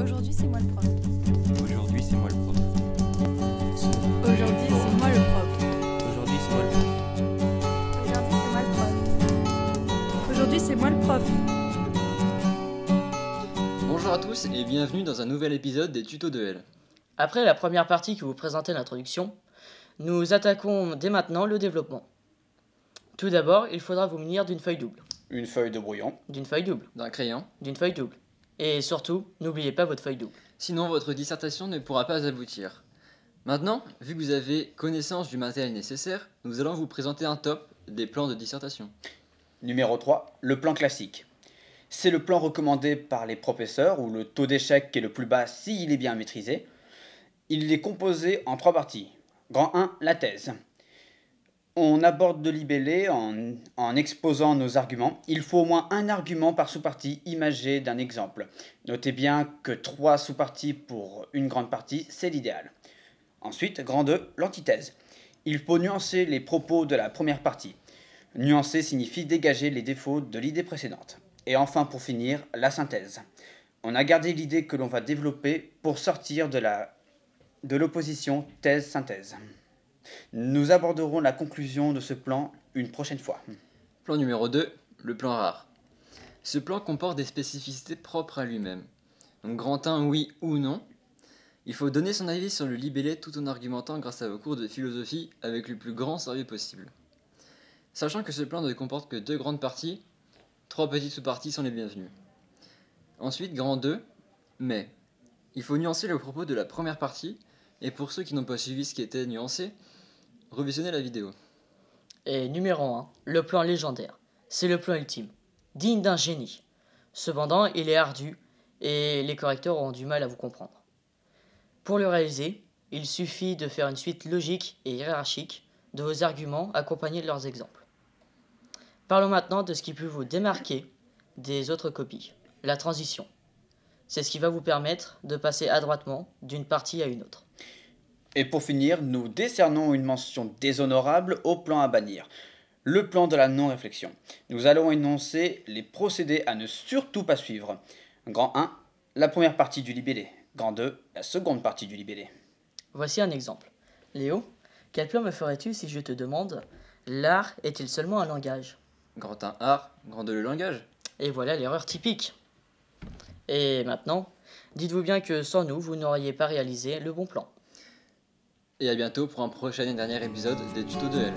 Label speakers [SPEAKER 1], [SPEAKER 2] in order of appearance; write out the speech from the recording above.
[SPEAKER 1] Aujourd'hui, c'est moi le prof.
[SPEAKER 2] Aujourd'hui, c'est moi le prof.
[SPEAKER 1] Aujourd'hui, c'est moi le prof.
[SPEAKER 2] Aujourd'hui, c'est moi le prof.
[SPEAKER 1] Aujourd'hui, c'est moi le prof.
[SPEAKER 3] Bonjour à tous et bienvenue dans un nouvel épisode des tutos de L.
[SPEAKER 4] Après la première partie qui vous présentait l'introduction, nous attaquons dès maintenant le développement. Tout d'abord, il faudra vous munir d'une feuille double,
[SPEAKER 5] Une feuille de brouillon.
[SPEAKER 4] d'une feuille double,
[SPEAKER 3] D'un crayon,
[SPEAKER 4] d'une feuille double. Et surtout, n'oubliez pas votre feuille double.
[SPEAKER 3] sinon votre dissertation ne pourra pas aboutir. Maintenant, vu que vous avez connaissance du matériel nécessaire, nous allons vous présenter un top des plans de dissertation.
[SPEAKER 5] Numéro 3, le plan classique. C'est le plan recommandé par les professeurs où le taux d'échec est le plus bas s'il est bien maîtrisé. Il est composé en 3 parties. Grand 1, la thèse. On aborde le libellé en exposant nos arguments. Il faut au moins un argument par sous-partie imagé d'un exemple. Notez bien que 3 sous-parties pour une grande partie, c'est l'idéal. Ensuite, grand 2, l'antithèse. Il faut nuancer les propos de la première partie. Nuancer signifie dégager les défauts de l'idée précédente. Et enfin, pour finir, la synthèse. On a gardé l'idée que l'on va développer pour sortir de l'opposition thèse-synthèse. Nous aborderons la conclusion de ce plan une prochaine fois.
[SPEAKER 3] Plan numéro 2, le plan rare. Ce plan comporte des spécificités propres à lui-même. Donc grand 1, oui ou non. Il faut donner son avis sur le libellé tout en argumentant grâce à vos cours de philosophie avec le plus grand sérieux possible. Sachant que ce plan ne comporte que 2 grandes parties, 3 petites sous-parties sont les bienvenues. Ensuite, grand 2, mais il faut nuancer le propos de la première partie, et pour ceux qui n'ont pas suivi ce qui était nuancé, revisionnez la vidéo.
[SPEAKER 4] Et numéro 1, le plan légendaire. C'est le plan ultime, digne d'un génie. Cependant, il est ardu et les correcteurs auront du mal à vous comprendre. Pour le réaliser, il suffit de faire une suite logique et hiérarchique de vos arguments accompagnés de leurs exemples. Parlons maintenant de ce qui peut vous démarquer des autres copies, la transition. C'est ce qui va vous permettre de passer adroitement d'une partie à une autre.
[SPEAKER 5] Et pour finir, nous décernons une mention déshonorable au plan à bannir. Le plan de la non-réflexion. Nous allons énoncer les procédés à ne surtout pas suivre. Grand 1, la première partie du libellé. Grand 2, la seconde partie du libellé.
[SPEAKER 4] Voici un exemple. Léo, quel plan me ferais-tu si je te demande « L'art est-il seulement un langage ?»
[SPEAKER 3] Grand 1 art, grand 2 le langage.
[SPEAKER 4] Et voilà l'erreur typique. Et maintenant, dites-vous bien que sans nous, vous n'auriez pas réalisé le bon plan.
[SPEAKER 3] Et à bientôt pour un prochain et dernier épisode des tutos de L.